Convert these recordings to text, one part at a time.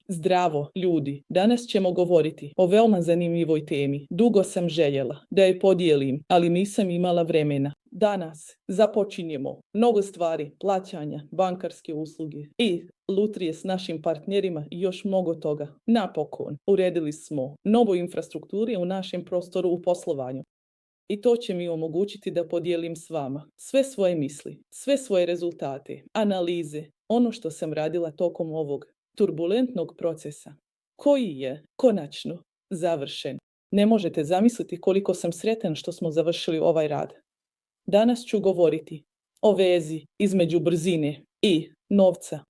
Zdravo, ljudi. Danas ćemo govoriti o veoma zanimljivoj temi. Dugo sam željela da je podijelim, ali nisam imala vremena. Danas započinjemo nove stvari, plaćanja, bankarske usluge i lutrije s našim partnerima i još mnogo toga. Napokon uredili smo novu infrastrukturu u našem prostoru u poslovanju. I to će mi omogućiti da podijelim s vama sve svoje misli, sve svoje rezultate, analize, ono što sam radila tokom ovog turbulentnog procesa, koji je konačno završen. Ne možete zamisliti koliko sam sretan što smo završili ovaj rad. Danas ću govoriti o vezi između brzine i novca.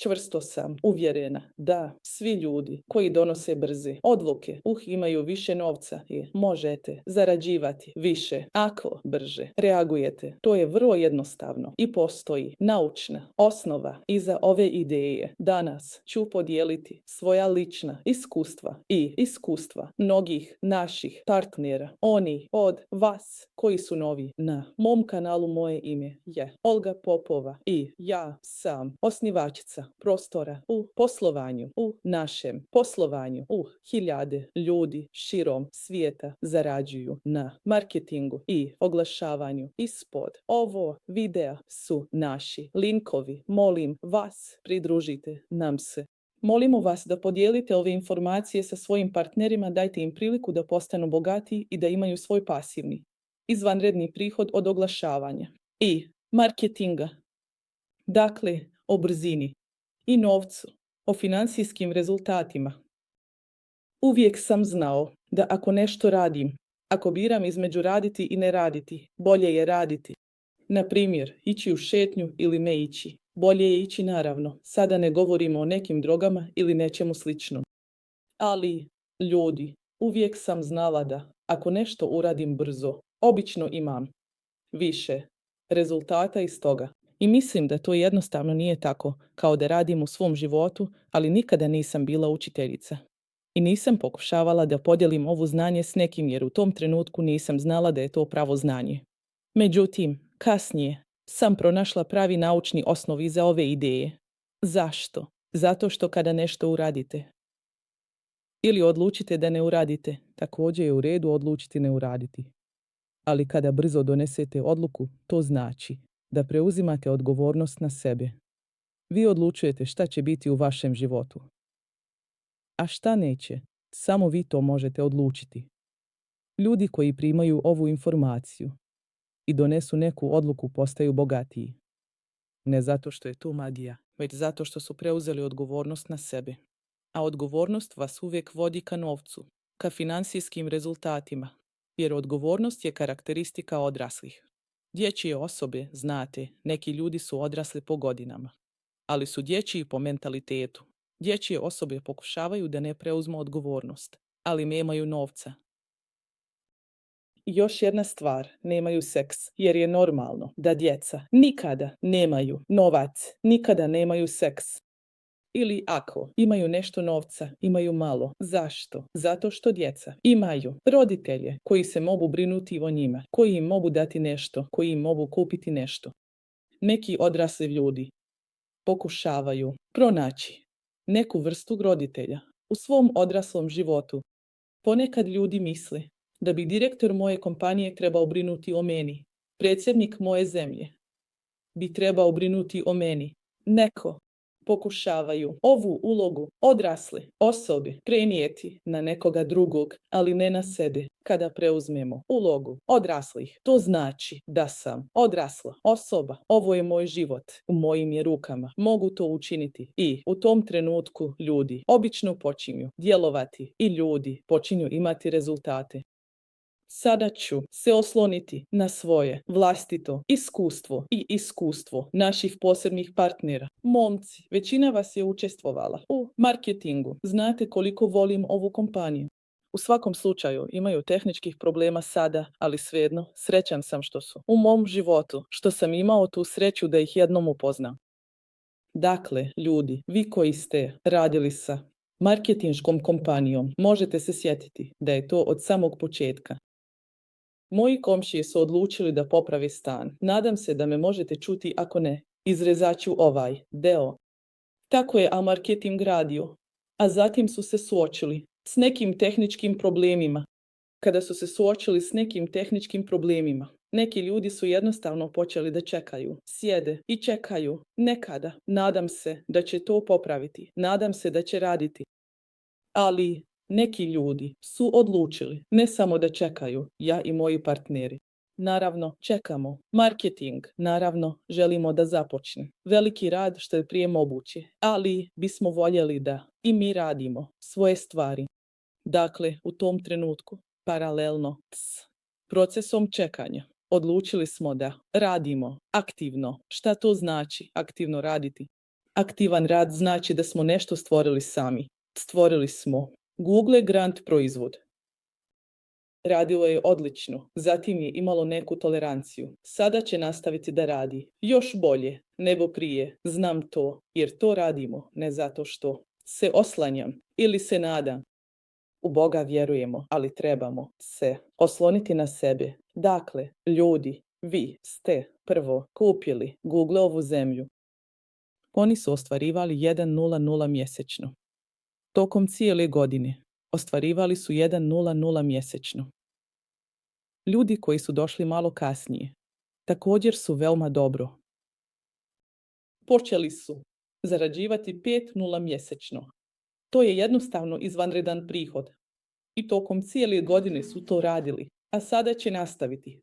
Čvrsto sam uvjerena da svi ljudi koji donose brze odluke imaju više novca i možete zarađivati više ako brže reagujete. To je vrlo jednostavno i postoji naučna osnova iza ove ideje. Danas ću podijeliti svoja lična iskustva i iskustva mnogih naših partnera. Oni od vas koji su novi na mom kanalu, moje ime je Olga Popova i ja sam osnivačica prostora u poslovanju, u našem poslovanju. Hiljade ljudi širom svijeta zarađuju na marketingu i oglašavanju. Ispod ovo videa su naši linkovi. Molim vas, pridružite nam se. Molimo vas da podijelite ove informacije sa svojim partnerima, dajte im priliku da postanu bogati i da imaju svoj pasivni, izvanredni prihod od oglašavanja i marketinga. Dakle, o brzini i novcu, o financijskim rezultatima. Uvijek sam znao da ako nešto radim, ako biram između raditi i ne raditi, bolje je raditi. Na primjer, ići u šetnju ili ne ići. Bolje je ići naravno. Sada ne govorimo o nekim drogama ili nečemu sličnom. Ali, ljudi, uvijek sam znala da ako nešto uradim brzo, obično imam više rezultata iz toga. I mislim da to jednostavno nije tako kao da radim u svom životu, ali nikada nisam bila učiteljica. I nisam pokušavala da podijelim ovo znanje s nekim jer u tom trenutku nisam znala da je to pravo znanje. Međutim, kasnije sam pronašla pravi naučni osnov iza ove ideje. Zašto? Zato što kada nešto uradite ili odlučite da ne uradite, također je u redu odlučiti ne uraditi. Ali kada brzo donesete odluku, to znači da preuzimate odgovornost na sebe. Vi odlučujete šta će biti u vašem životu. A šta neće, samo vi to možete odlučiti. Ljudi koji primaju ovu informaciju i donesu neku odluku postaju bogatiji. Ne zato što je to magija, već zato što su preuzeli odgovornost na sebe. A odgovornost vas uvijek vodi ka novcu, ka financijskim rezultatima, jer odgovornost je karakteristika odraslih. Dječje osobe, znate, neki ljudi su odrasli po godinama, ali su dječji po mentalitetu. Dječje osobe pokušavaju da ne preuzmu odgovornost, ali nemaju novca. Još jedna stvar, nemaju seks, jer je normalno da djeca nikada nemaju novac, nikada nemaju seks. Ili ako imaju nešto novca, imaju malo. Zašto? Zato što djeca imaju roditelje koji se mogu brinuti o njima, koji im mogu dati nešto, koji im mogu kupiti nešto. Neki odrasli ljudi pokušavaju pronaći neku vrstu roditelja u svom odraslom životu. Ponekad ljudi misle da bi direktor moje kompanije trebao brinuti o meni. Predsjednik moje zemlje bi trebao brinuti o meni. Neko pokušavaju ovu ulogu odrasle osobe prenijeti na nekoga drugog, ali ne na sebe. Kada preuzmemo ulogu odraslih, to znači da sam odrasla osoba. Ovo je moj život, u mojim je rukama. Mogu to učiniti i u tom trenutku ljudi obično počinju djelovati i ljudi počinju imati rezultate. Sada ću se osloniti na svoje vlastito iskustvo i iskustvo naših posebnih partnera. Momci, većina vas je učestvovala u marketingu. Znate koliko volim ovu kompaniju. U svakom slučaju imaju tehničkih problema sada, ali svejedno srećan sam što su u mom životu, što sam imao tu sreću da ih jednom upoznam. Dakle, ljudi, vi koji ste radili sa marketinškom kompanijom, možete se sjetiti da je to od samog početka. Moji komšije su odlučili da popravi stan. Nadam se da me možete čuti, ako ne, izrezat ću ovaj deo. Tako je marketing radio. a zatim su se suočili s nekim tehničkim problemima. Kada su se suočili s nekim tehničkim problemima, neki ljudi su jednostavno počeli da čekaju, sjede i čekaju nekada. Nadam se da će to popraviti, nadam se da će raditi. Ali neki ljudi su odlučili ne samo da čekaju, ja i moji partneri. Naravno, čekamo. Marketing, naravno, želimo da započne. Veliki rad što je prije moguće, ali bismo voljeli da i mi radimo svoje stvari. Dakle, u tom trenutku, paralelno s procesom čekanja, odlučili smo da radimo aktivno. Šta to znači aktivno raditi? Aktivan rad znači da smo nešto stvorili sami. Stvorili smo Google Grant proizvod. Radilo je odlično, zatim je imalo neku toleranciju. Sada će nastaviti da radi još bolje nego prije. Znam to, jer to radimo, ne zato što se oslanjam ili se nadam. U Boga vjerujemo, ali trebamo se osloniti na sebe. Dakle, ljudi, vi ste prvo kupili Googleovu zemlju. Oni su ostvarivali 1.00 mjesečno. Tokom cijele godine ostvarivali su 1.00 mjesečno. Ljudi koji su došli malo kasnije također su veoma dobro. Počeli su zarađivati 5.0 mjesečno. To je jednostavno izvanredan prihod. I tokom cijele godine su to radili, a sada će nastaviti.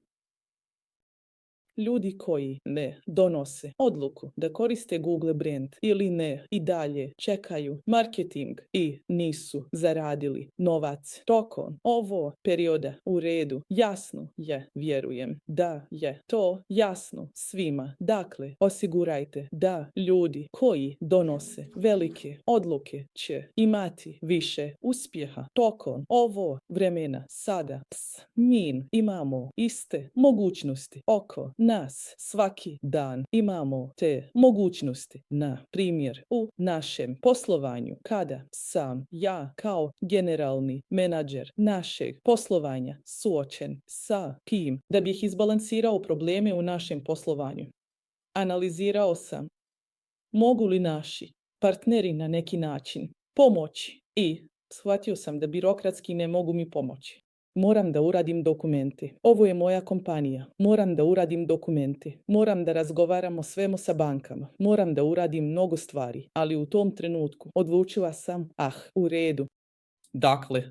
Ljudi koji ne donose odluku da koriste Google brand ili ne i dalje čekaju marketing i nisu zaradili novac tokom ovo perioda u redu. Jasno je, vjerujem, da je to jasno svima. Dakle, osigurajte da ljudi koji donose velike odluke će imati više uspjeha tokom ovo vremena. Sada mi imamo iste mogućnosti oko nas. Svaki dan imamo te mogućnosti. Na primjer, u našem poslovanju, kada sam ja kao generalni menadžer našeg poslovanja suočen sa tim da bih izbalansirao probleme u našem poslovanju. Analizirao sam mogu li naši partneri na neki način pomoći i shvatio sam da birokratski ne mogu mi pomoći. Moram da uradim dokumente. Ovo je moja kompanija. Moram da uradim dokumente. Moram da razgovaram o svemu sa bankama. Moram da uradim mnogo stvari. Ali u tom trenutku odlučila sam, u redu. Dakle,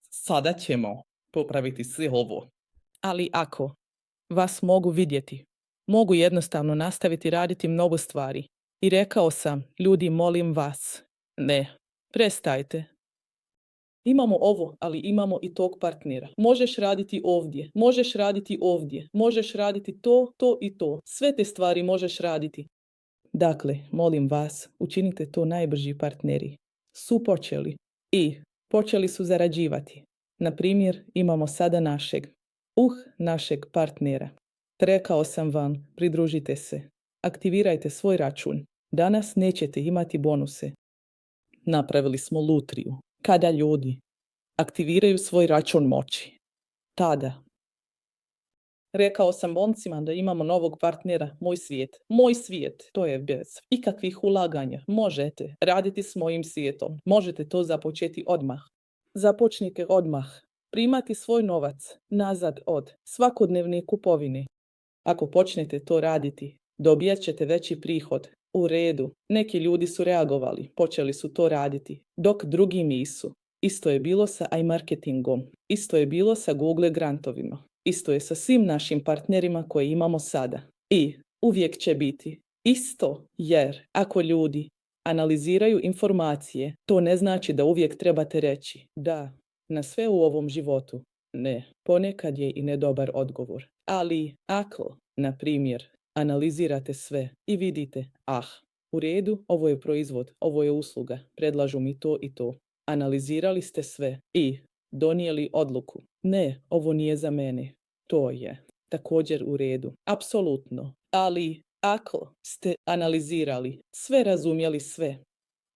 sada ćemo popraviti sve ovo. Ali ako vas mogu vidjeti, mogu jednostavno nastaviti raditi mnogo stvari. I rekao sam, ljudi, molim vas, ne, prestajte. Imamo ovo, ali imamo i tog partnera. Možeš raditi ovdje, možeš raditi ovdje, možeš raditi to, to i to. Sve te stvari možeš raditi. Dakle, molim vas, učinite to najbrži partneri. Su počeli i počeli su zarađivati. Na primjer, imamo sada našeg partnera. Rekao sam vam, pridružite se. Aktivirajte svoj račun. Danas nećete imati bonuse. Napravili smo lutriju. Kada ljudi aktiviraju svoj račun moći. Tada. Rekao sam momcima da imamo novog partnera, moj svijet, to je bez ikakvih ulaganja. Možete raditi s mojim svijetom, možete to započeti odmah. Započnite odmah, primati svoj novac nazad od svakodnevne kupovine. Ako počnete to raditi, dobijat ćete veći prihod. U redu, neki ljudi su reagovali, počeli su to raditi, dok drugi nisu. Isto je bilo sa iMarketingom, isto je bilo sa Google grantovima, isto je sa svim našim partnerima koje imamo sada. I uvijek će biti isto, jer ako ljudi analiziraju informacije, to ne znači da uvijek trebate reći da na sve u ovom životu ne. Ponekad je i nedobar odgovor. Ali ako, na primjer, analizirate sve i vidite, u redu, ovo je proizvod, ovo je usluga, predlažu mi to i to. Analizirali ste sve i donijeli odluku. Ne, ovo nije za mene. To je također u redu. Apsolutno. Ali ako ste analizirali, sve razumjeli sve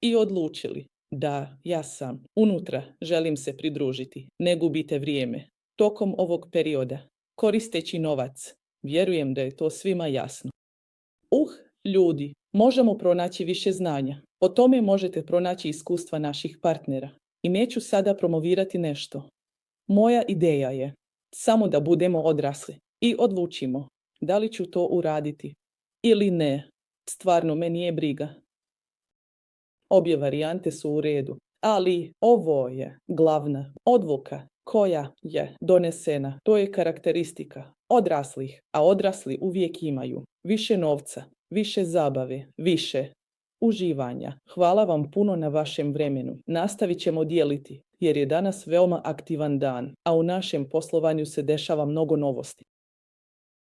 i odlučili da ja sam unutra, želim se pridružiti, ne gubite vrijeme. Tokom ovog perioda, koristeći novac, vjerujem da je to svima jasno. Ljudi, možemo pronaći više znanja. Po tome možete pronaći iskustva naših partnera. I neću sada promovirati nešto. Moja ideja je samo da budemo odrasli i odlučimo da li ću to uraditi ili ne. Stvarno me nije briga. Obje varijante su u redu, ali ovo je glavna odluka koja je donesena. To je karakteristika odraslih, a odrasli uvijek imaju više novca, više zabave, više uživanja. Hvala vam puno na vašem vremenu. Nastavit ćemo dijeliti jer je danas veoma aktivan dan, a u našem poslovanju se dešava mnogo novosti.